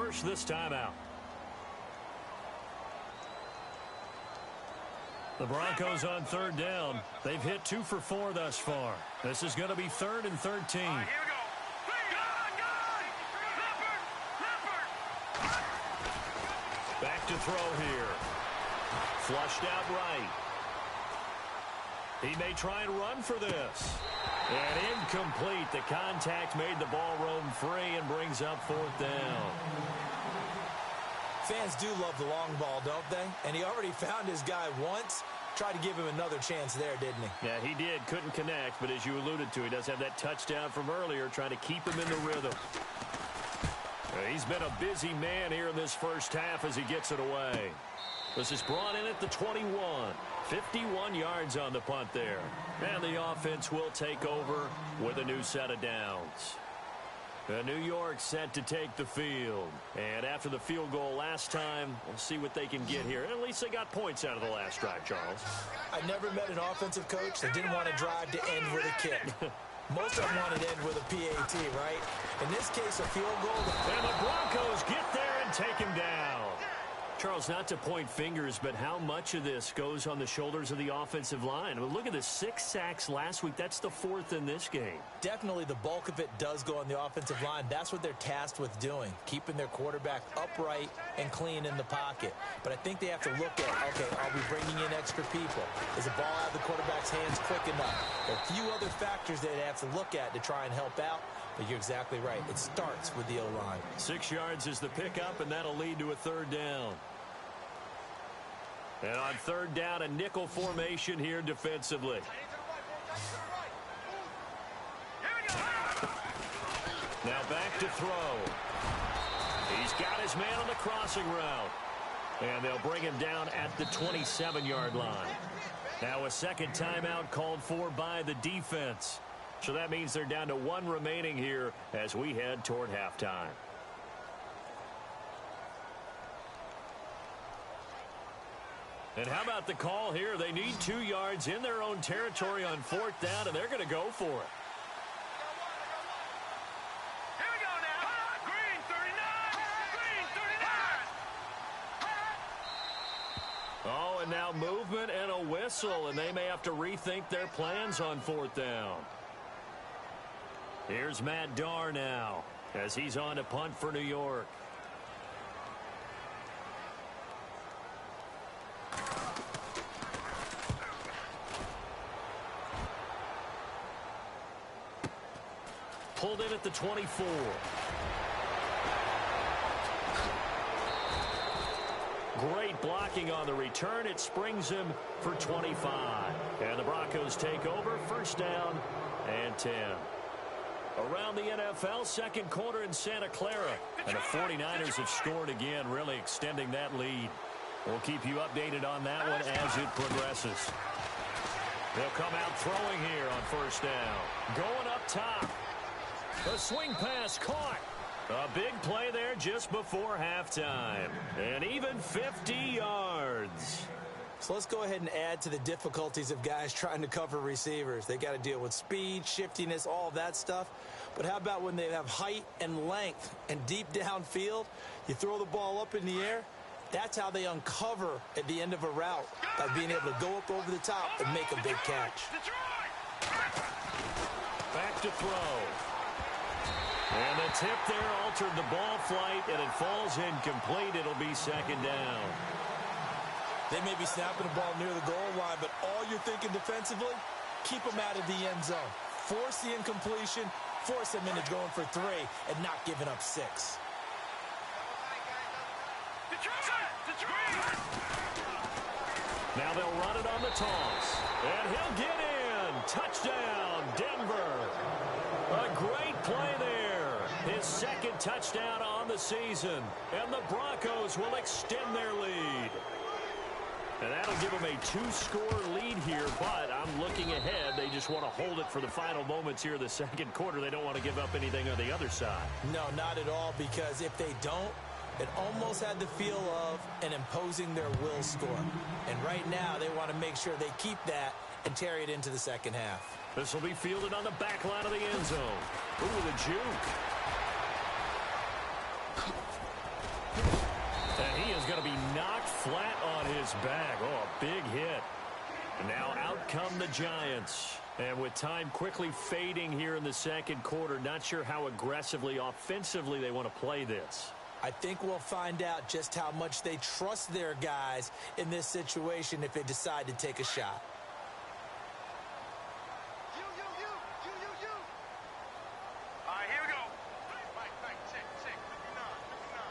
first this timeout. The Broncos on third down. They've hit 2 for 4 thus far. This is going to be 3rd and 13. Here we go. Back to throw here. Flushed out right. He may try and run for this. And incomplete. The contact made the ball roam free and brings up 4th down. Fans do love the long ball, don't they? And he already found his guy once. Tried to give him another chance there, didn't he? Yeah, he did. Couldn't connect, but as you alluded to, he does have that touchdown from earlier, trying to keep him in the rhythm. He's been a busy man here in this first half as he gets it away. This is brought in at the 21. 51 yards on the punt there. And the offense will take over with a new set of downs. New York set to take the field. And after the field goal last time, we'll see what they can get here. At least they got points out of the last drive, Charles. I never met an offensive coach that didn't want to drive to end with a kick. Most of them wanted to end with a PAT, right? In this case, a field goal. And the Broncos get there and take him down. Charles, not to point fingers, but how much of this goes on the shoulders of the offensive line? I mean, look at the 6 sacks last week. That's the 4th in this game. Definitely the bulk of it does go on the offensive line. That's what they're tasked with doing, keeping their quarterback upright and clean in the pocket. But I think they have to look at, okay, are we bringing in extra people? Is the ball out of the quarterback's hands quick enough? There are a few other factors that they have to look at to try and help out. But you're exactly right. It starts with the O-line. 6 yards is the pickup, and that'll lead to a 3rd down. And on 3rd down, a nickel formation here defensively. Now back to throw. He's got his man on the crossing route. And they'll bring him down at the 27-yard line. Now a second timeout called for by the defense. So that means they're down to 1 remaining here as we head toward halftime. And how about the call here? They need 2 yards in their own territory on 4th down, and they're going to go for it. Here we go now. Green 39. Green 39. Oh, and now movement and a whistle, and they may have to rethink their plans on 4th down. Here's Matt Darr now as he's on to punt for New York. Pulled in at the 24. Great blocking on the return. It springs him for 25. And the Broncos take over. 1st down and 10. Around the NFL, 2nd quarter in Santa Clara. And the 49ers have scored again, really extending that lead. We'll keep you updated on that one as it progresses. They'll come out throwing here on 1st down. Going up top. The swing pass caught. A big play there just before halftime. And even 50 yards. So let's go ahead and add to the difficulties of guys trying to cover receivers. They got to deal with speed, shiftiness, all of that stuff. But how about when they have height and length and deep downfield? You throw the ball up in the air. That's how they uncover at the end of a route, by being able to go up over the top and make a big catch. Back to throw. And the tip there altered the ball flight, and it falls incomplete. It'll be 2nd down. They may be snapping the ball near the goal line, but all you're thinking defensively, keep them out of the end zone. Force the incompletion, force them into going for 3, and not giving up 6. Now they'll run it on the toss. And he'll get in. Touchdown, Denver. A great play there. His 2nd touchdown on the season. And the Broncos will extend their lead. And that'll give them a 2-score lead here, but I'm looking ahead. They just want to hold it for the final moments here in the 2nd quarter. They don't want to give up anything on the other side. No, not at all, because if they don't, it almost had the feel of an imposing their will score. And right now, they want to make sure they keep that and carry it into the 2nd half. This will be fielded on the back line of the end zone. Ooh, the juke. going to be knocked flat on his back. Oh, a big hit. Now out come the Giants. And with time quickly fading here in the second quarter, not sure how aggressively, offensively they want to play this. I think we'll find out just how much they trust their guys in this situation if they decide to take a shot. All right, here we go. Mike, check. Look now.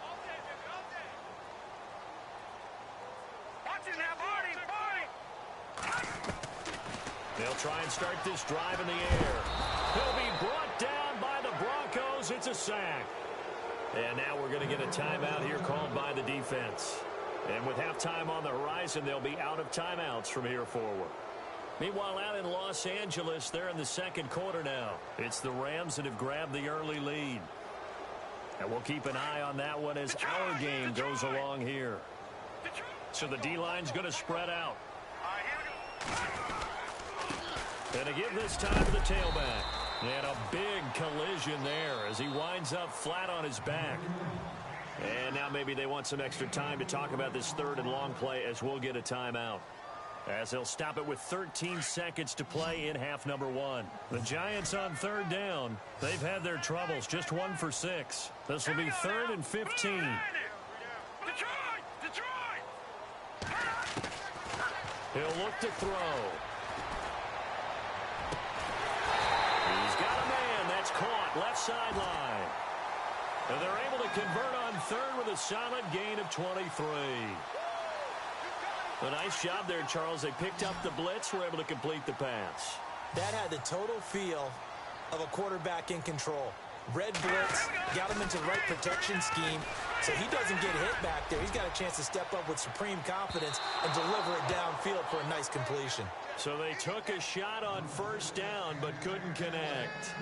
All day, baby, all day. Watch it now, party. They'll try and start this drive in the air. He'll be brought down by the Broncos. It's a sack. And now we're going to get a timeout here called by the defense. And with halftime on the horizon, they'll be out of timeouts from here forward. Meanwhile, out in Los Angeles, they're in the second quarter now. It's the Rams that have grabbed the early lead. And we'll keep an eye on that one as our game goes along here. So the D-line's going to spread out. And to give this time to the tailback. And a big collision there as he winds up flat on his back. And now maybe they want some extra time to talk about this third and long play as we'll get a timeout. As they'll stop it with 13 seconds to play in half number one. The Giants on third down. They've had their troubles, just 1 for 6. This will be 3rd and 15. He'll look to throw. He's got a man. That's caught. Left sideline. And they're able to convert on third with a solid gain of 23. A nice job there, Charles. They picked up the blitz, were able to complete the pass. That had the total feel of a quarterback in control. Red blitz, got him into the right protection scheme, so he doesn't get hit back there. He's got a chance to step up with supreme confidence and deliver it downfield for a nice completion. So they took a shot on first down, but couldn't connect.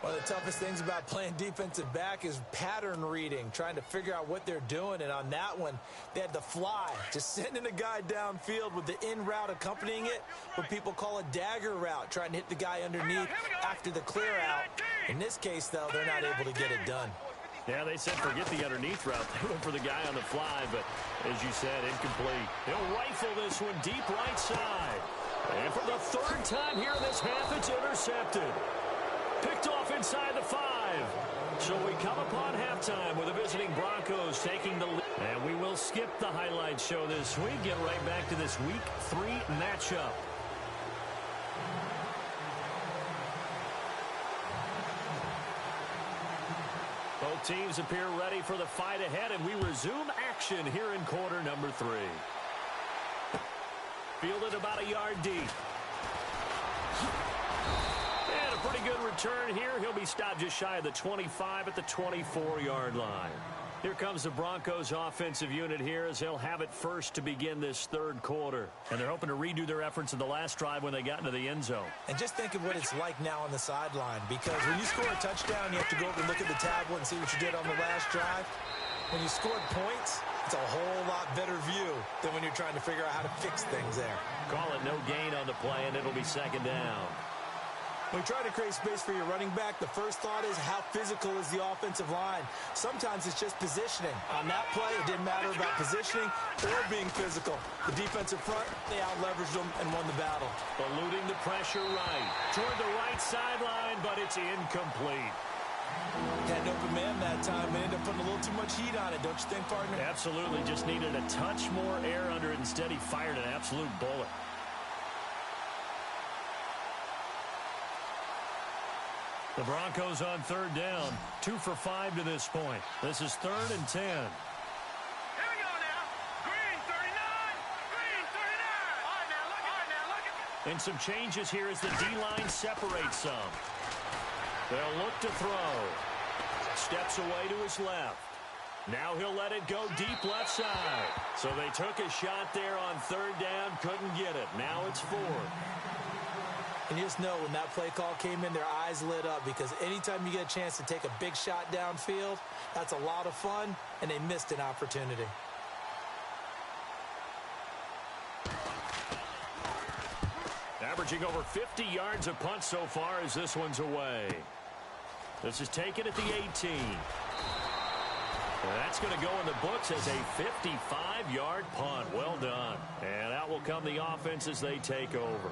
One of the toughest things about playing defensive back is pattern reading, trying to figure out what they're doing. And on that one, they had the fly, just sending a guy downfield with the in route accompanying it, what people call a dagger route, trying to hit the guy underneath after the clear out. In this case, though, they're not able to get it done. Yeah, they said forget the underneath route. They went for the guy on the fly, but as you said, incomplete. He'll rifle this one deep right side. And for the third time here in this half, it's intercepted. Picked off inside the 5. So we come upon halftime with the visiting Broncos taking the lead. And we will skip the highlight show this week. Get right back to this Week 3 matchup. Both teams appear ready for the fight ahead, and we resume action here in quarter number 3. Fielded about a yard deep. And a pretty good return here. He'll be stopped just shy of the 25 at the 24-yard line. Here comes the Broncos offensive unit here as they'll have it first to begin this third quarter. And they're hoping to redo their efforts in the last drive when they got into the end zone. And just think of what it's like now on the sideline, because when you score a touchdown, you have to go over and look at the tablet and see what you did on the last drive. When you scored points, it's a whole lot better view than when you're trying to figure out how to fix things there. Call it no gain on the play, and it'll be second down. When you try to create space for your running back, the first thought is how physical is the offensive line. Sometimes it's just positioning. On that play, it didn't matter about positioning or being physical. The defensive front, they out-leveraged them and won the battle. Eluding the pressure right. Toward the right sideline, but it's incomplete. Had an open man that time and ended up putting a little too much heat on it, don't you think, partner? Absolutely. Just needed a touch more air under it. Instead, he fired an absolute bullet. The Broncos on third down, 2 for 5 to this point. This is 3rd and 10. Here we go now. Green 39. Green 39. All right, now look at. And some changes here as the D-line separates some. They'll look to throw. Steps away to his left. Now he'll let it go deep left side. So they took a shot there on third down, couldn't get it. Now it's 4th. And you just know when that play call came in, their eyes lit up, because anytime you get a chance to take a big shot downfield, that's a lot of fun, and they missed an opportunity. Averaging over 50 yards a punt so far as this one's away. This is taken at the 18. And that's going to go in the books as a 55-yard punt. Well done. And out will come the offense as they take over.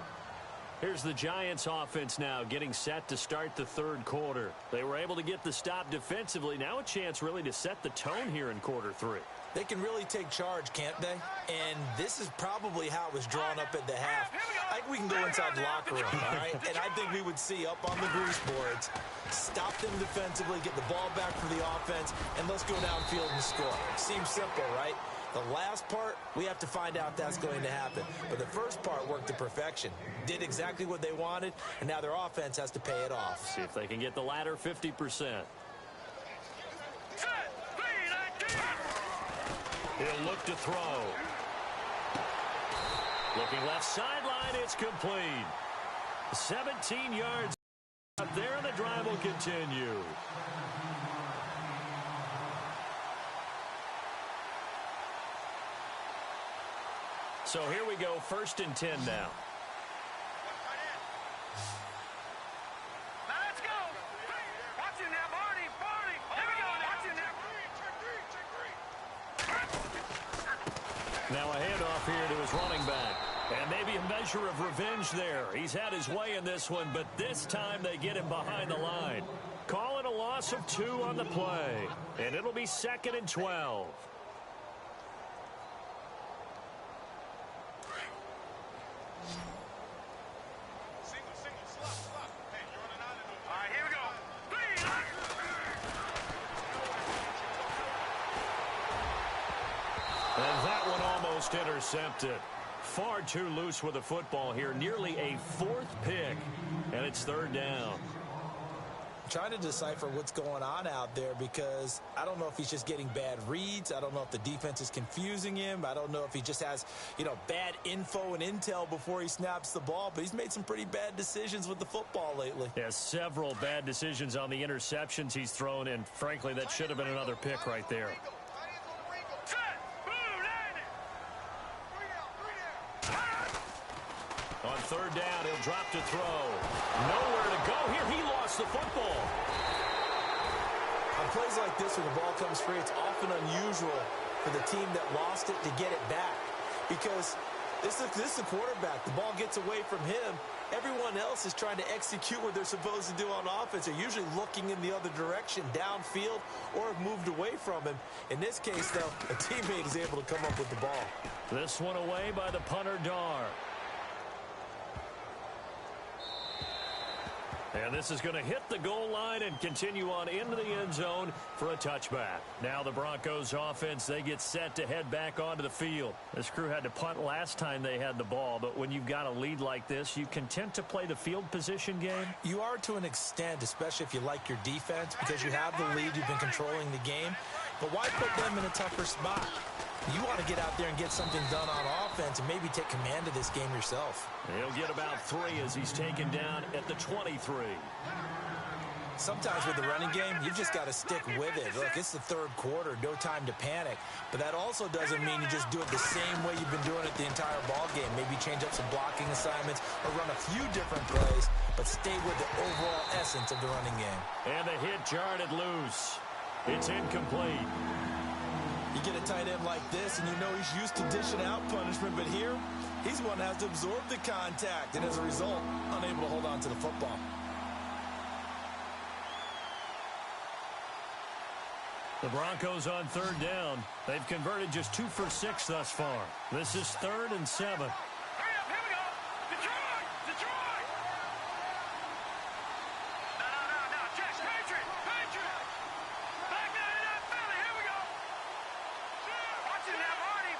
Here's the Giants offense now getting set to start the third quarter. They were able to get the stop defensively. Now a chance really to set the tone here in quarter three. They can really take charge, can't they? And this is probably how it was drawn up at the half. I think we can go inside the locker room, all right? And I think we would see up on the grease boards, stop them defensively, get the ball back for the offense, and let's go downfield and score. Seems simple, right? The last part, we have to find out if that's going to happen. But the first part worked to perfection. Did exactly what they wanted, and now their offense has to pay it off. See if they can get the latter 50%. He'll look to throw. Looking left sideline, it's complete. 17 yards out there, and the drive will continue. So here we go, 1st and 10 now. Let's go. Watch it now, Barney. Here we go. Watch it now. Now a handoff here to his running back. And maybe a measure of revenge there. He's had his way in this one, but this time they get him behind the line. Call it a loss of 2 on the play. And it'll be 2nd and 12. And that one almost intercepted. Far too loose with the football here. Nearly a 4th pick. And it's 3rd down. I'm trying to decipher what's going on out there because I don't know if he's just getting bad reads. I don't know if the defense is confusing him. I don't know if he just has, bad info and intel before he snaps the ball. But he's made some pretty bad decisions with the football lately. Yeah, several bad decisions on the interceptions he's thrown. And frankly, that should have been another pick right there. On 3rd down, he'll drop to throw. Nowhere to go here. He lost the football. On plays like this where the ball comes free, it's often unusual for the team that lost it to get it back. Because this is the quarterback. The ball gets away from him. Everyone else is trying to execute what they're supposed to do on offense. They're usually looking in the other direction, downfield, or have moved away from him. In this case, though, a teammate is able to come up with the ball. This one away by the punter, Dar. And this is going to hit the goal line and continue on into the end zone for a touchback. Now the Broncos offense, they get set to head back onto the field. This crew had to punt last time they had the ball, but when you've got a lead like this, you content to play the field position game? You are to an extent, especially if you like your defense, because you have the lead, you've been controlling the game. But why put them in a tougher spot? You want to get out there and get something done on offense and maybe take command of this game yourself. He'll get about 3 as he's taken down at the 23. Sometimes with the running game, you've just got to stick with it. Look, it's the 3rd quarter, no time to panic. But that also doesn't mean you just do it the same way you've been doing it the entire ball game. Maybe change up some blocking assignments or run a few different plays, but stay with the overall essence of the running game. And the hit jarred it loose. It's incomplete. You get a tight end like this, and you know he's used to dishing out punishment, but here, he's the one that has to absorb the contact, and as a result, unable to hold on to the football. The Broncos on 3rd down. They've converted just 2 for 6 thus far. This is 3rd and 7. Hurry up, here we go. Detroit! Detroit! No, Jack, Patriot! Back down in that Philly, here we go. Watch it now, Barney!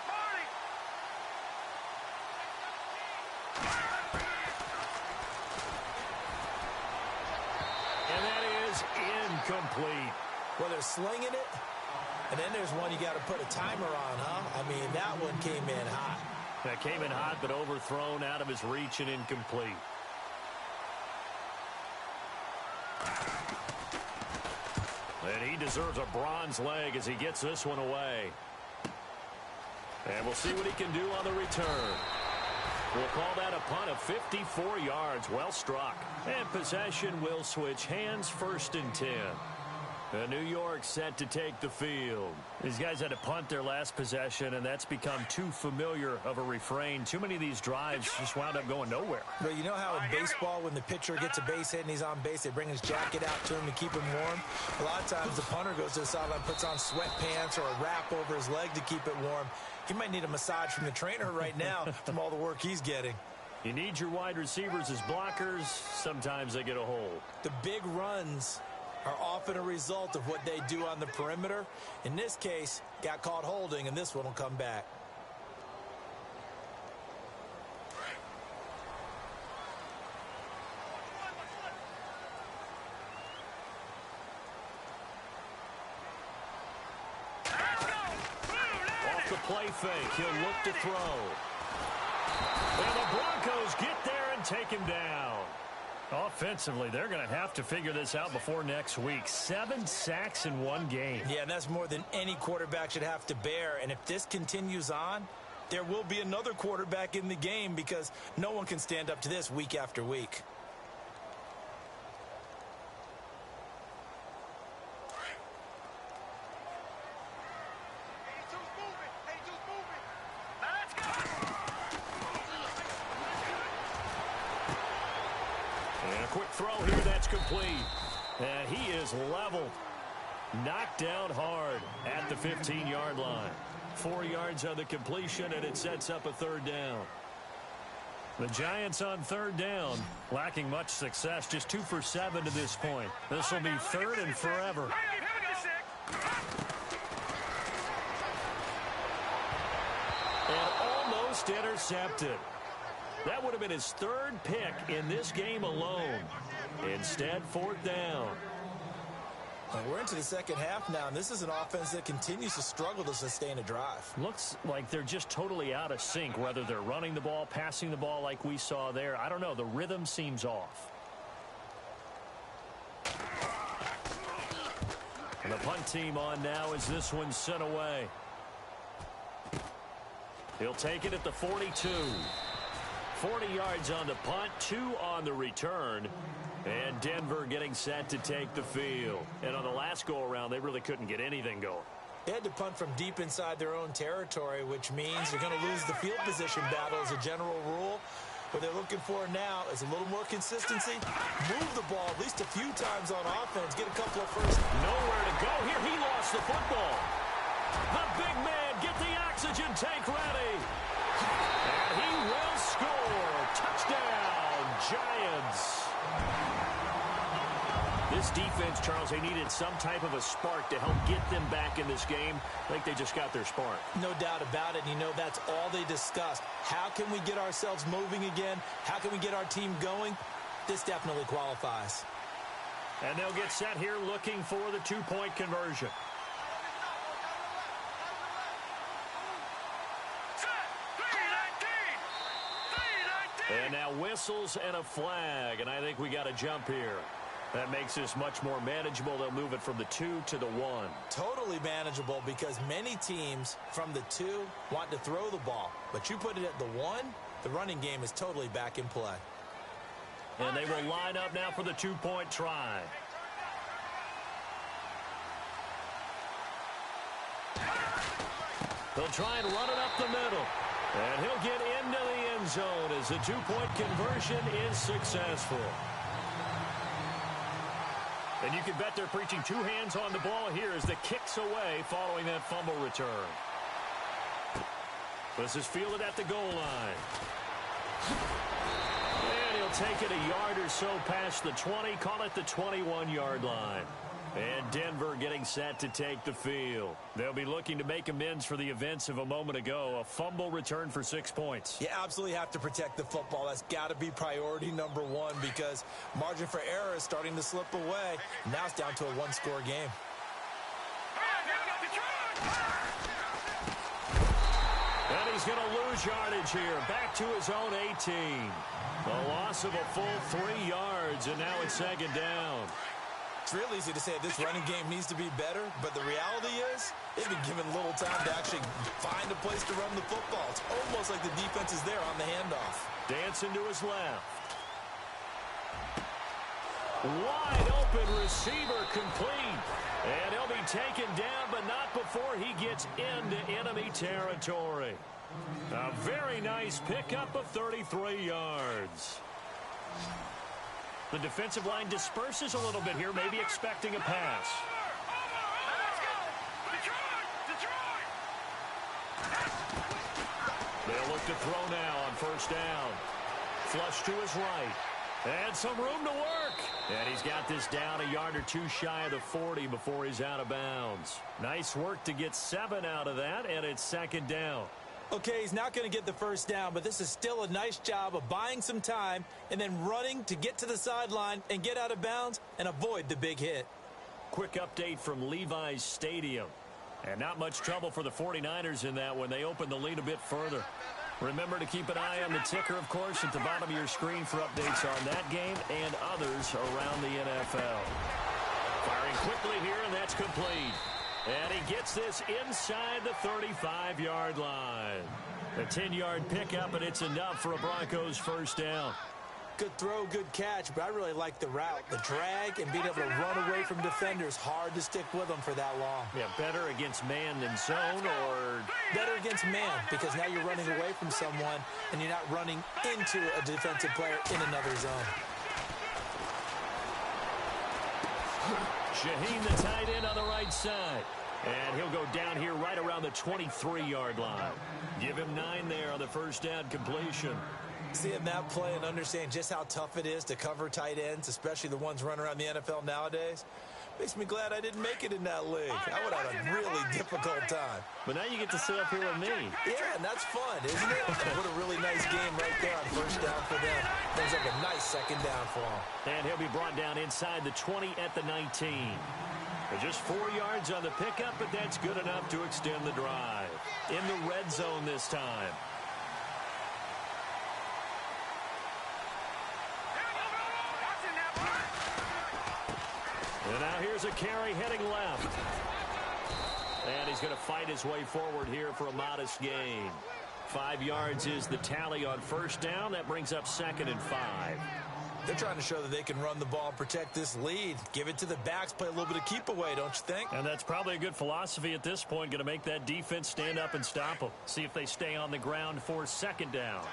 And that is incomplete. Well, they're slinging it, and then there's one you got to put a timer on, huh? I mean, that one came in hot. That came in hot, but overthrown out of his reach and incomplete. And he deserves a bronze leg as he gets this one away. And we'll see what he can do on the return. We'll call that a punt of 54 yards. Well struck. And possession will switch hands, 1st and 10. New York set to take the field. These guys had to punt their last possession, and that's become too familiar of a refrain. Too many of these drives just wound up going nowhere. Well, you know how in baseball, when the pitcher gets a base hit and he's on base, they bring his jacket out to him to keep him warm? A lot of times the punter goes to the sideline, puts on sweatpants or a wrap over his leg to keep it warm. He might need a massage from the trainer right now from all the work he's getting. You need your wide receivers as blockers. Sometimes they get a hold. The big runs are often a result of what they do on the perimeter. In this case, got caught holding, and this one will come back. Off the play fake, he'll look to throw. And the Broncos get there and take him down. Offensively, they're going to have to figure this out before next week. 7 sacks in one game. Yeah, and that's more than any quarterback should have to bear. And if this continues on, there will be another quarterback in the game because no one can stand up to this week after week. Quick throw here, that's complete. And he is leveled. Knocked down hard at the 15-yard line. 4 yards on the completion, and it sets up a third down. The Giants on third down, lacking much success, just 2 for 7 to this point. This will be third and forever. And almost intercepted. That would have been his 3rd pick in this game alone. Instead, 4th down. We're into the second half now, and this is an offense that continues to struggle to sustain a drive. Looks like they're just totally out of sync, whether they're running the ball, passing the ball like we saw there. I don't know. The rhythm seems off. And the punt team on now as this one's sent away. He'll take it at the 42. 40 yards on the punt, 2 on the return. And Denver getting set to take the field. And on the last go-around, they really couldn't get anything going. They had to punt from deep inside their own territory, which means they're going to lose the field position battle as a general rule. What they're looking for now is a little more consistency. Move the ball at least a few times on offense. Get a couple of first. Nowhere to go. Here he lost the football. The big man, get the oxygen tank ready. And he will score. Touchdown, Giants. This defense, Charles, they needed some type of a spark to help get them back in this game. I think they just got their spark. No doubt about it. You know, that's all they discussed. How can we get ourselves moving again? How can we get our team going? This definitely qualifies. And they'll get set here looking for the 2-point conversion. And now whistles and a flag, and I think we got a jump here. That makes this much more manageable. They'll move it from the 2 to the 1. Totally manageable because many teams from the 2 want to throw the ball. But you put it at the 1, the running game is totally back in play. And they will line up now for the 2-point try. They'll try and run it up the middle. And he'll get into the end zone as the 2-point conversion is successful. And you can bet they're preaching 2 hands on the ball here as the kick's away following that fumble return. This is fielded at the goal line. And he'll take it a yard or so past the 20, call it the 21-yard line. And Denver getting set to take the field. They'll be looking to make amends for the events of a moment ago. A fumble return for 6 points. You absolutely have to protect the football. That's got to be priority number 1 because margin for error is starting to slip away. Now it's down to a 1-score game. And he's going to lose yardage here. Back to his own 18. A loss of a full 3 yards, and now it's 2nd down. It's real easy to say this running game needs to be better, but the reality is they've been given little time to actually find a place to run the football. It's almost like the defense is there on the handoff. Dancing to his left. Wide open receiver complete. taken down, but not before he gets into enemy territory. A very nice pickup of 33 yards. The defensive line disperses a little bit here, maybe expecting a pass. They'll look to throw now on first down. Flush to his right. And some room to work. And he's got this down a yard or two shy of the 40 before he's out of bounds. Nice work to get 7 out of that, and it's second down. Okay, he's not going to get the first down, but this is still a nice job of buying some time and then running to get to the sideline and get out of bounds and avoid the big hit. Quick update from Levi's Stadium. And not much trouble for the 49ers in that when they open the lead a bit further. Remember to keep an eye on the ticker, of course, at the bottom of your screen for updates on that game and others around the NFL. Firing quickly here, and that's complete. And he gets this inside the 35-yard line. A 10-yard pickup, and it's enough for a Broncos first down. Good throw, good catch, but I really like the route. The drag and being able to run away from defenders. Hard to stick with them for that long. Yeah, better against man than zone, or better against man, because now you're running away from someone and you're not running into a defensive player in another zone. Shaheen, the tight end, on the right side. And he'll go down here right around the 23-yard line. Give him 9 there on the first down completion. Seeing that play and understand just how tough it is to cover tight ends, especially the ones running around the NFL nowadays, makes me glad I didn't make it in that league. I would have had a really difficult time. But now you get to sit up here with me. Yeah, and that's fun, isn't it? What a really nice game right there on first down for them. Looks like a nice second down for him. And he'll be brought down inside the 20 at the 19. Just 4 yards on the pickup, but that's good enough to extend the drive. In the red zone this time. And now here's a carry heading left. And he's going to fight his way forward here for a modest gain. 5 yards is the tally on first down. That brings up 2nd and 5. They're trying to show that they can run the ball and protect this lead. Give it to the backs, play a little bit of keep away, don't you think? And that's probably a good philosophy at this point. Going to make that defense stand up and stop them. See if they stay on the ground for second down.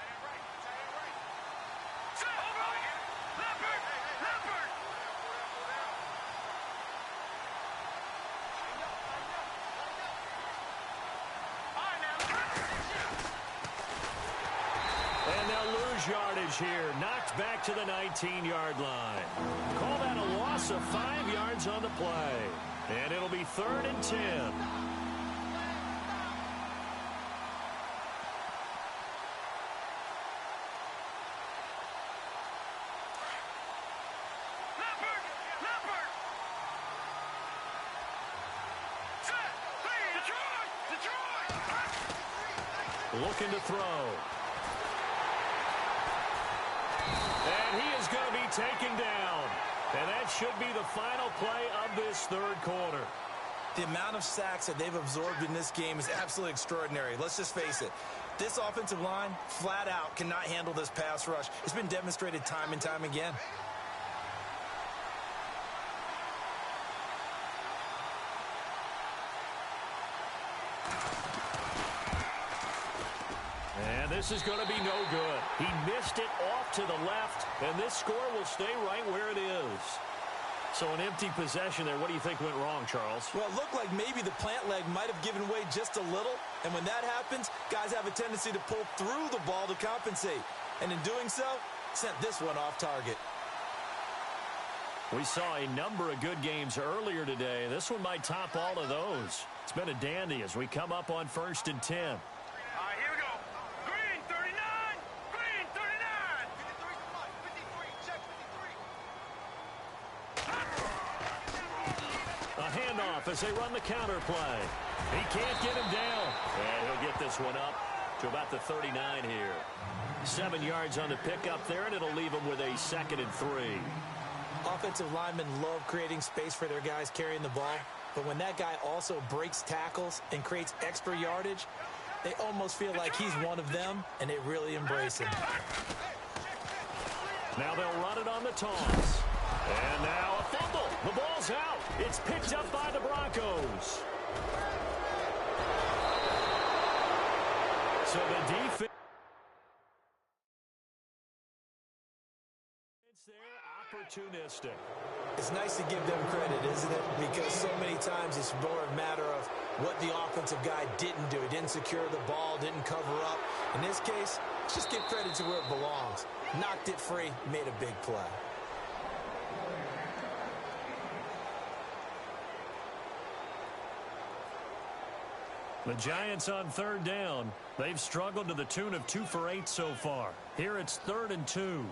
Yardage here, knocked back to the 19-yard line. Call that a loss of 5 yards on the play. And it'll be 3rd and 10. Looking to throw. And he is going to be taken down. And that should be the final play of this third quarter. The amount of sacks that they've absorbed in this game is absolutely extraordinary. Let's just face it. This offensive line, flat out, cannot handle this pass rush. It's been demonstrated time and time again. This is going to be no good. He missed it off to the left, and this score will stay right where it is. So an empty possession there. What do you think went wrong, Charles? Well, it looked like maybe the plant leg might have given way just a little, and when that happens, guys have a tendency to pull through the ball to compensate. And in doing so, sent this one off target. We saw a number of good games earlier today. This one might top all of those. It's been a dandy as we come up on 1st and 10. As they run the counter play. He can't get him down. And he'll get this one up to about the 39 here. 7 yards on the pickup there, and it'll leave him with a 2nd and 3. Offensive linemen love creating space for their guys carrying the ball. But when that guy also breaks tackles and creates extra yardage, they almost feel like he's one of them, and they really embrace him. Now they'll run it on the toss. And now a fumble. The ball's out. It's picked up by the Broncos. opportunistic. It's nice to give them credit, isn't it? Because so many times it's more a matter of what the offensive guy didn't do. He didn't secure the ball, didn't cover up. In this case, let's just give credit to where it belongs. Knocked it free, made a big play. The Giants on third down. They've struggled to the tune of 2 for 8 so far. Here it's 3rd and 2.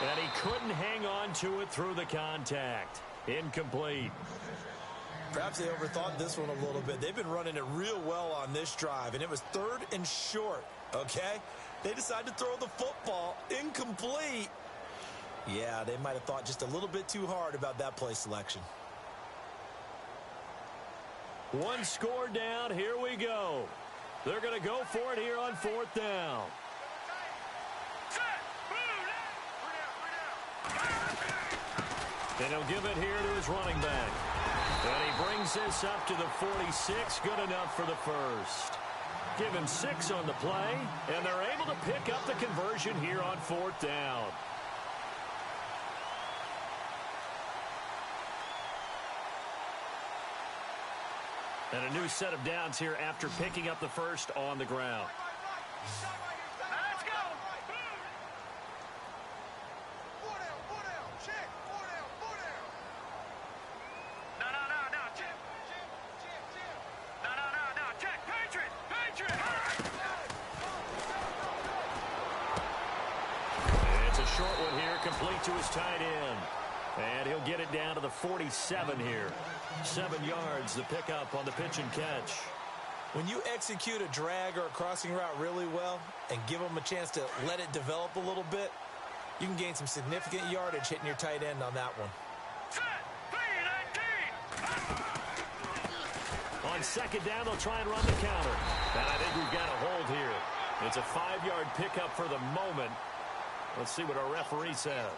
And he couldn't hang on to it through the contact. Incomplete. Perhaps they overthought this one a little bit. They've been running it real well on this drive, and it was 3rd and short, okay? They decided to throw the football. Incomplete. Yeah, they might have thought just a little bit too hard about that play selection. One score down. Here we go. They're going to go for it here on 4th down. And he'll give it here to his running back. And he brings this up to the 46. Good enough for the first. Give him 6 on the play, and they're able to pick up the conversion here on 4th down. And a new set of downs here after picking up the first on the ground. Let's go. Four down. Check. Four down. No. Check. No. Check. Patriot. It's a short one here, complete to his tight end. And he'll get it down to the 47 here. 7 yards, the pickup on the pitch and catch. When you execute a drag or a crossing route really well and give them a chance to let it develop a little bit, you can gain some significant yardage hitting your tight end on that one. On 2nd down, they'll try and run the counter. And I think we've got a hold here. It's a 5-yard pickup for the moment. Let's see what our referee says.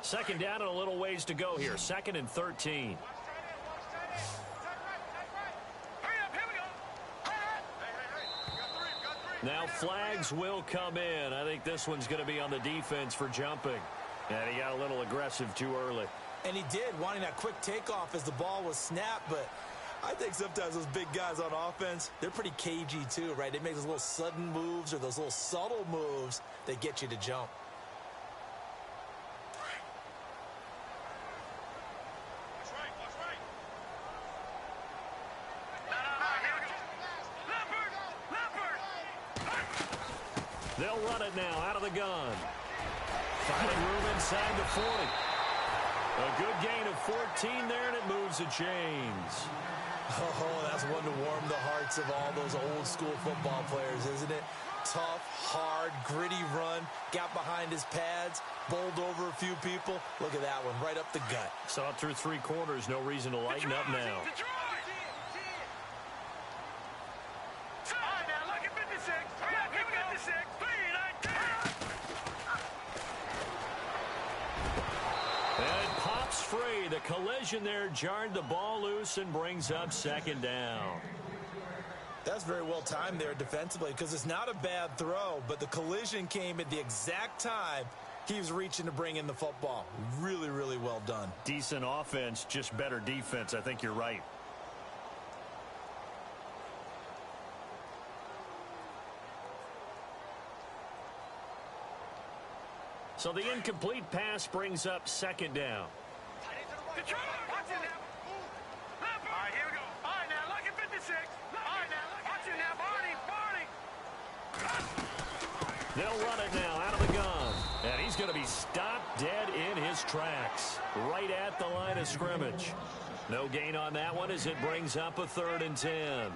Second down and a little ways to go here. 2nd and 13. Now flags will come in. I think this one's going to be on the defense for jumping. And he got a little aggressive too early. And he did, wanting that quick takeoff as the ball was snapped. But I think sometimes those big guys on offense, they're pretty cagey too, right? They make those little sudden moves or those little subtle moves that get you to jump. They'll run it now out of the gun. Finding room inside the 40. A good gain of 14 there, and it moves the chains. Oh, that's one to warm the hearts of all those old school football players, isn't it? Tough, hard, gritty run. Got behind his pads, bowled over a few people. Look at that one, right up the gut. Saw it through 3 quarters. No reason to lighten up now. Free. The collision there jarred the ball loose and brings up 2nd down. That's very well timed there defensively because it's not a bad throw, but the collision came at the exact time he was reaching to bring in the football. Really, really well done. Decent offense, just better defense. I think you're right. So the incomplete pass brings up 2nd down. Watch it now. All right, here we go. All right, now, look at 56. All right, now, watch it now. Barney. They'll run it now out of the gun. And he's going to be stopped dead in his tracks. Right at the line of scrimmage. No gain on that one as it brings up a 3rd and 10.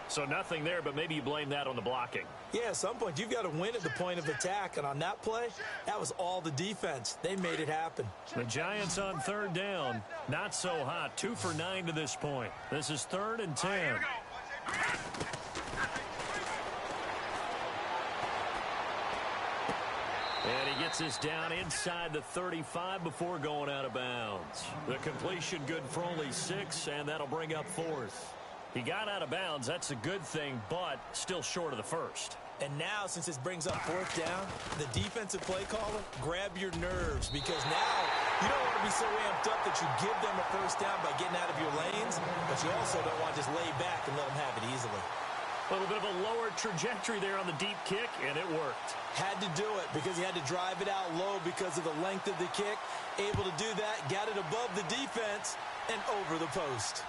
So nothing there, but maybe you blame that on the blocking. Yeah, at some point, you've got to win at the point of attack. And on that play, that was all the defense. They made it happen. The Giants on third down. Not so hot. 2 for 9 to this point. This is 3rd and 10. And he gets this down inside the 35 before going out of bounds. The completion good for only 6, and that'll bring up 4th. He got out of bounds. That's a good thing, but still short of the first. And now, since this brings up 4th down, the defensive play caller, grab your nerves, because now you don't want to be so amped up that you give them a first down by getting out of your lanes, but you also don't want to just lay back and let them have it easily. A little bit of a lower trajectory there on the deep kick, and it worked. Had to do it because he had to drive it out low because of the length of the kick. Able to do that, got it above the defense and over the post.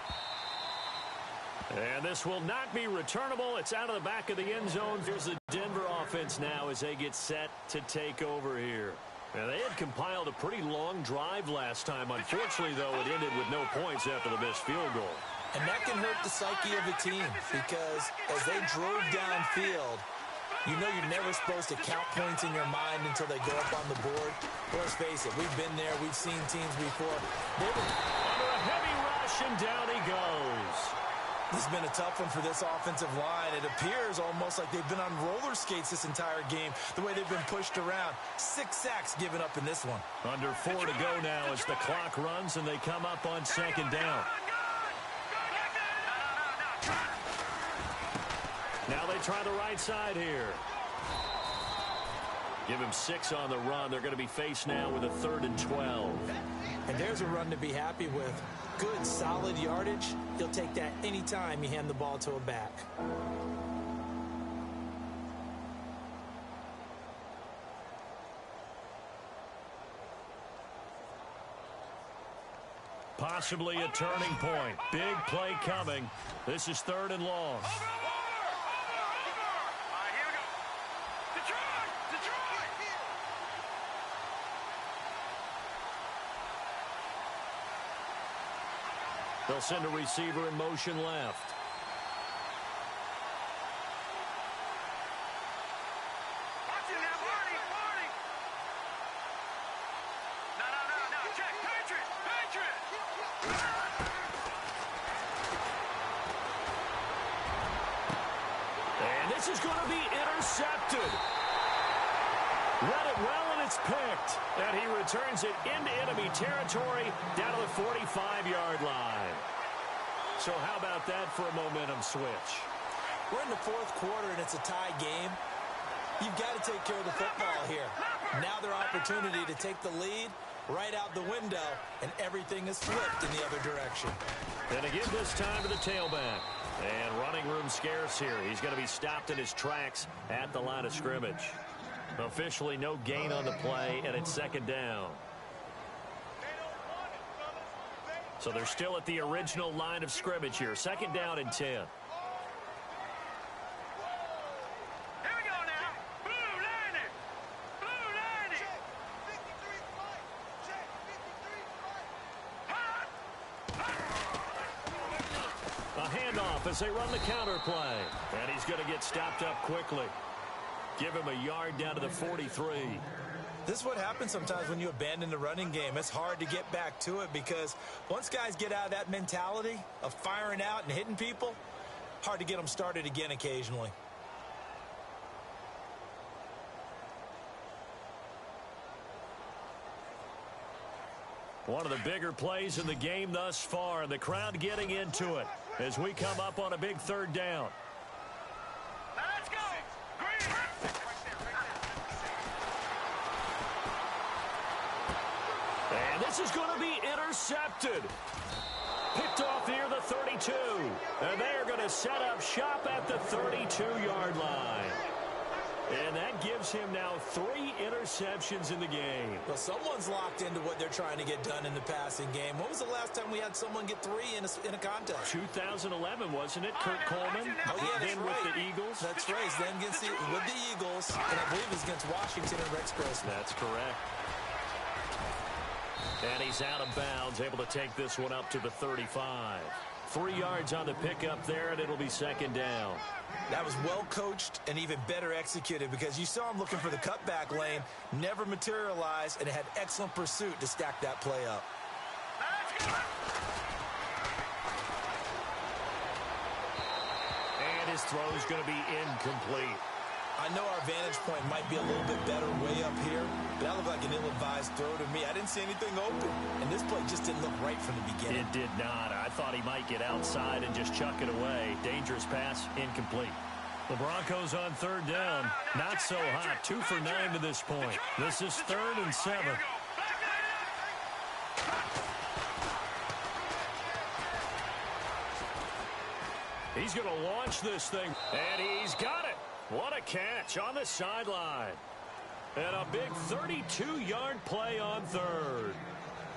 And this will not be returnable. It's out of the back of the end zone. Here's the Denver offense now as they get set to take over here. Now, they had compiled a pretty long drive last time. Unfortunately, though, it ended with no points after the missed field goal. And that can hurt the psyche of a team because as they drove downfield, you know you're never supposed to count points in your mind until they go up on the board. But let's face it, we've been there. We've seen teams before. Under a heavy rush, and down he goes. This has been a tough one for this offensive line. It appears almost like they've been on roller skates this entire game, the way they've been pushed around. 6 sacks given up in this one. Under 4 to go now as the clock runs and they come up on 2nd down. Now they try the right side here. Give him 6 on the run. They're going to be faced now with a 3rd and 12. And there's a run to be happy with. Good, solid yardage. You'll take that anytime you hand the ball to a back. Possibly a turning point. Big play coming. This is 3rd and long. They'll send a receiver in motion left. Check, Patriot! And this is going to be intercepted. Read it well, and it's picked. And he returns it into enemy territory down to the 45-yard line. So how about that for a momentum switch? We're in the 4th quarter, and it's a tie game. You've got to take care of the football here. Now their opportunity to take the lead right out the window, and everything is flipped in the other direction. And again this time to the tailback. And running room scarce here. He's going to be stopped in his tracks at the line of scrimmage. Officially no gain on the play, and it's 2nd down. So they're still at the original line of scrimmage here. 2nd down and 10. As they run the counter play. And he's going to get stopped up quickly. Give him a yard down to the 43. This is what happens sometimes when you abandon the running game. It's hard to get back to it because once guys get out of that mentality of firing out and hitting people, hard to get them started again occasionally. One of the bigger plays in the game thus far, and the crowd getting into it as we come up on a big 3rd down. Now let's go! Green! And this is going to be intercepted. Picked off near the 32. And they are going to set up shop at the 32-yard line. And that gives him now 3 interceptions in the game. Well, someone's locked into what they're trying to get done in the passing game. When was the last time we had someone get 3 in a contest? 2011, wasn't it? Kurt Coleman. Oh, yeah, that's then right. with the Eagles. That's right. Then with the Eagles. And I believe it was against Washington and Rex Grossman. That's correct. And he's out of bounds, able to take this one up to the 35. 3 yards on the pickup there, and it'll be second down. That was well coached and even better executed because you saw him looking for the cutback lane, never materialized, and had excellent pursuit to stack that play up. And his throw is going to be incomplete. I know our vantage point might be a little bit better way up here, but that looked like an ill-advised throw to me. I didn't see anything open, and this play just didn't look right from the beginning. It did not. I thought he might get outside and just chuck it away. Dangerous pass, incomplete. The Broncos on third down. Not so hot. 2 for 9 to this point. This is 3rd and 7. He's going to launch this thing, and he's got it. What a catch on the sideline. And a big 32-yard play on third.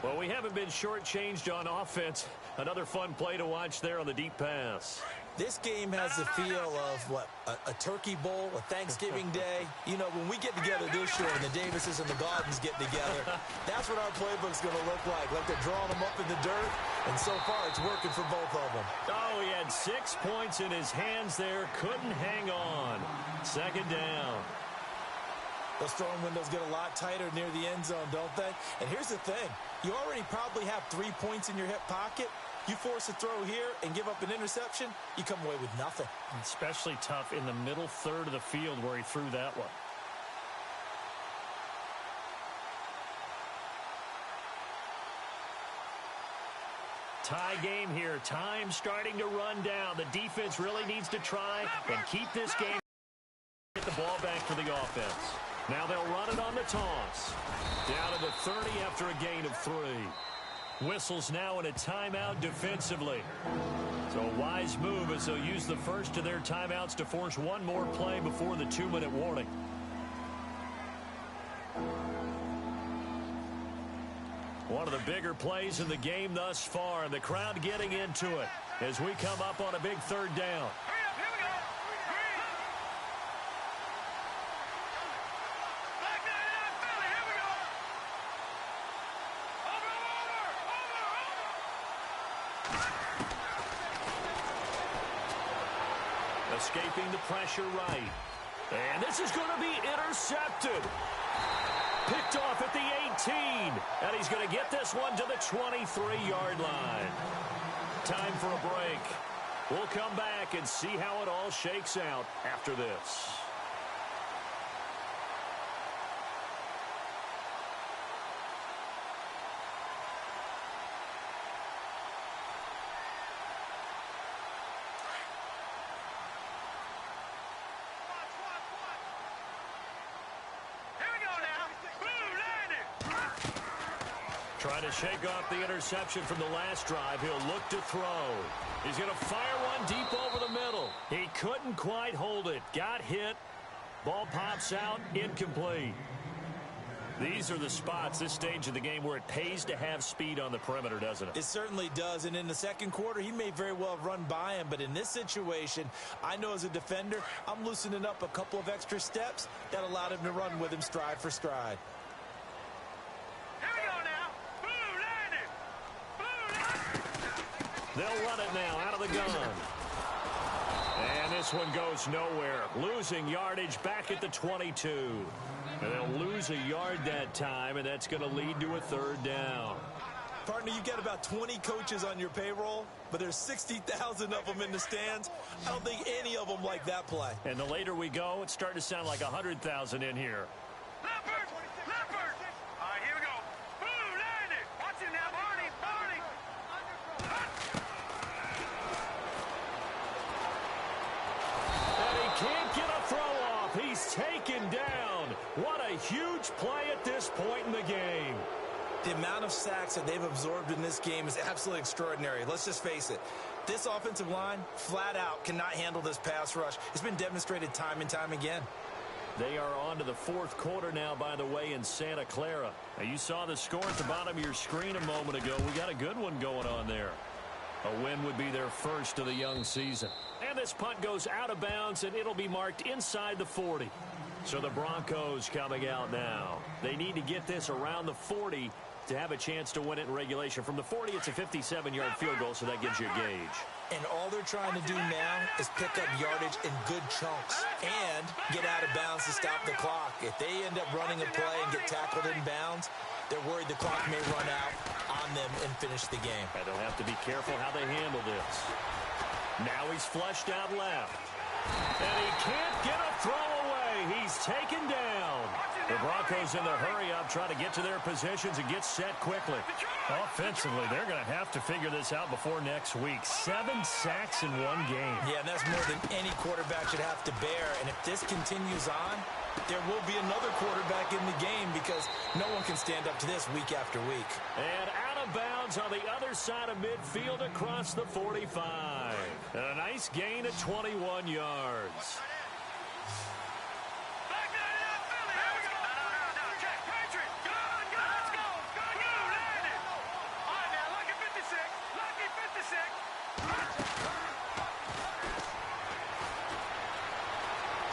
Well, we haven't been shortchanged on offense. Another fun play to watch there on the deep pass. This game has the feel of, what, a turkey bowl, a Thanksgiving day. You know, when we get together this year and the Davises and the Gardens get together, that's what our playbook's going to look like they're drawing them up in the dirt, and so far it's working for both of them. Oh, he had 6 points in his hands there, couldn't hang on. Second down. Those throwing windows get a lot tighter near the end zone, don't they? And here's the thing. You already probably have 3 points in your hip pocket. You force a throw here and give up an interception, you come away with nothing. Especially tough in the middle third of the field where he threw that one. Tie game here. Time starting to run down. The defense really needs to try and keep this game. Get the ball back for the offense. Now they'll run it on the toss. Down to the 30 after a gain of 3. Whistles now in a timeout defensively. So a wise move as they'll use the first of their timeouts to force one more play before the 2-minute warning. One of the bigger plays in the game thus far, and the crowd getting into it as we come up on a big 3rd down. Escaping the pressure right. And this is going to be intercepted. Picked off at the 18. And he's going to get this one to the 23-yard line. Time for a break. We'll come back and see how it all shakes out after this. Trying to shake off the interception from the last drive. He'll look to throw. He's going to fire one deep over the middle. He couldn't quite hold it. Got hit. Ball pops out. Incomplete. These are the spots, this stage of the game, where it pays to have speed on the perimeter, doesn't it? It certainly does. And in the second quarter, he may very well have run by him. But in this situation, I know as a defender, I'm loosening up a couple of extra steps that allowed him to run with him stride for stride. They'll run it now out of the gun. And this one goes nowhere. Losing yardage back at the 22. And they'll lose a yard that time, and that's going to lead to a 3rd down. Partner, you got about 20 coaches on your payroll, but there's 60,000 of them in the stands. I don't think any of them like that play. And the later we go, it's starting to sound like 100,000 in here. Leopard! Leopard! All right, here we go. Boom, landed. Watch it now, Barney. Barney. And he can't get a throw off. He's taken down. What a huge play at this point in the game. The amount of sacks that they've absorbed in this game is absolutely extraordinary. Let's just face it. This offensive line, flat out, cannot handle this pass rush. It's been demonstrated time and time again. They are on to the 4th quarter now, by the way, in Santa Clara. Now, you saw the score at the bottom of your screen a moment ago. We got a good one going on there. A win would be their first of the young season. And this punt goes out of bounds, and it'll be marked inside the 40. So the Broncos coming out now. They need to get this around the 40 to have a chance to win it in regulation. From the 40, it's a 57-yard field goal, so that gives you a gauge. And all they're trying to do now is pick up yardage in good chunks and get out of bounds to stop the clock. If they end up running a play and get tackled in bounds, they're worried the clock may run out on them and finish the game. And they'll have to be careful how they handle this. Now he's flushed out left. And he can't get a throw away. He's taken down. The Broncos in the hurry-up trying to get to their positions and get set quickly. Offensively, they're going to have to figure this out before next week. 7 sacks in one game. Yeah, and that's more than any quarterback should have to bear. And if this continues on, there will be another quarterback in the game because no one can stand up to this week after week. And out of bounds on the other side of midfield across the 45. And a nice gain of 21 yards.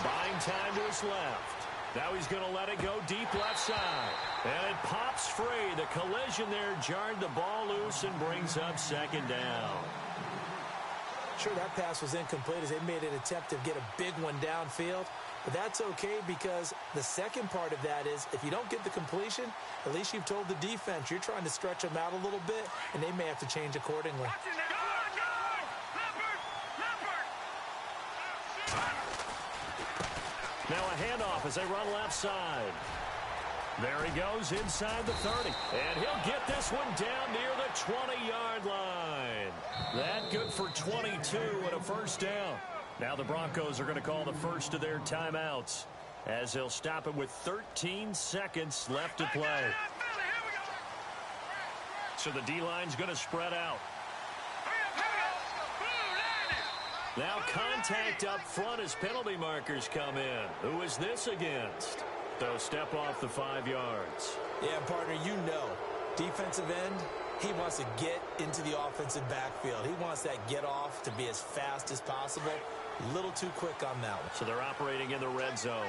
Buying time to his left. Now he's going to let it go deep left side. And it pops free. The collision there jarred the ball loose and brings up second down. Sure, that pass was incomplete as they made an attempt to get a big one downfield. But that's okay because the second part of that is if you don't get the completion, at least you've told the defense you're trying to stretch them out a little bit, and they may have to change accordingly. Now a handoff as they run left side. There he goes inside the 30. And he'll get this one down near the 20-yard line. That good for 22 and a first down. Now the Broncos are going to call the first of their timeouts as they'll stop it with 13 seconds left to play. So the D-line's going to spread out. Now contact up front as penalty markers come in. Who is this against? They'll step off the 5 yards. Yeah, partner, you know, defensive end, he wants to get into the offensive backfield. He wants that get off to be as fast as possible. A little too quick on that one. So they're operating in the red zone.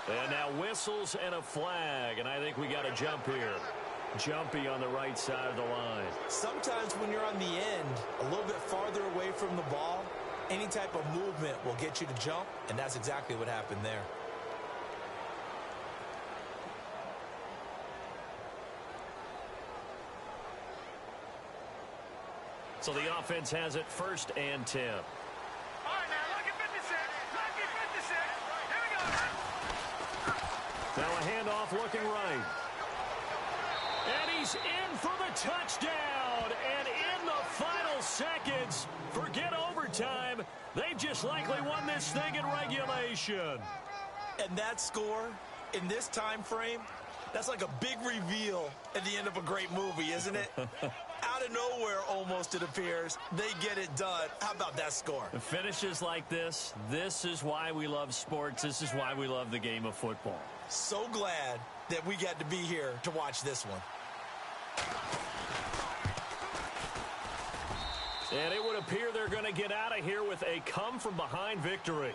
And now whistles and a flag, and I think we got a jump here. Jumpy on the right side of the line. Sometimes when you're on the end, a little bit farther away from the ball, any type of movement will get you to jump, and that's exactly what happened there. So the offense has it 1st and 10. All right, now, lucky 56. Lucky 56. Here we go. Now a handoff looking right. And he's in for the touchdown. And in the final seconds, forget overtime. They've just likely won this thing in regulation. And that score, in this time frame, that's like a big reveal at the end of a great movie, isn't it? Out of nowhere, almost, it appears, they get it done. How about that score? Finishes like this is why we love sports. This is why we love the game of football. So glad that we got to be here to watch this one. And it would appear they're going to get out of here with a come-from-behind victory.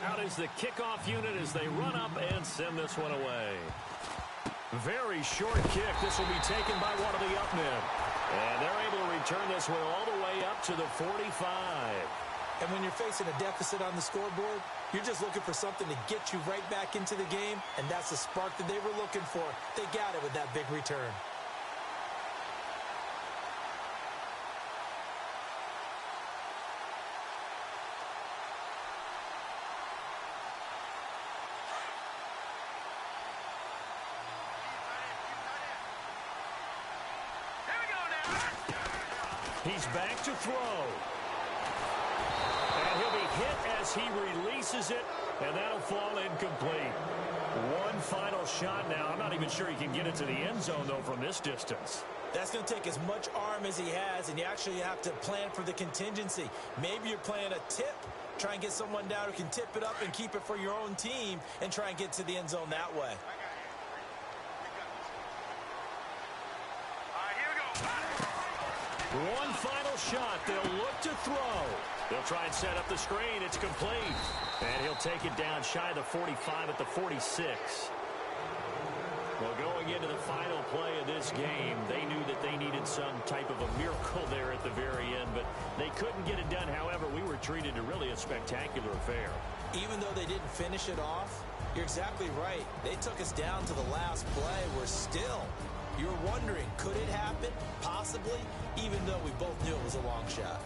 Out is the kickoff unit as they run up and send this one away. Very short kick. This will be taken by one of the up men. And they're able to return this one all the way up to the 45. And when you're facing a deficit on the scoreboard, you're just looking for something to get you right back into the game, and that's the spark that they were looking for. They got it with that big return. He's back to throw. And he'll be hit as he releases it, and that'll fall incomplete. One final shot now. I'm not even sure he can get it to the end zone, though, from this distance. That's going to take as much arm as he has, and you actually have to plan for the contingency. Maybe you're playing a tip. Try and get someone down who can tip it up and keep it for your own team and try and get to the end zone that way. One final shot. They'll look to throw. They'll try and set up the screen. It's complete. And he'll take it down shy of the 45 at the 46. Well, going into the final play of this game, they knew that they needed some type of a miracle there at the very end, but they couldn't get it done. However, we were treated to really a spectacular affair. Even though they didn't finish it off, you're exactly right. They took us down to the last play. We're still, you're wondering, could it happen? Possibly, even though we both knew it was a long shot.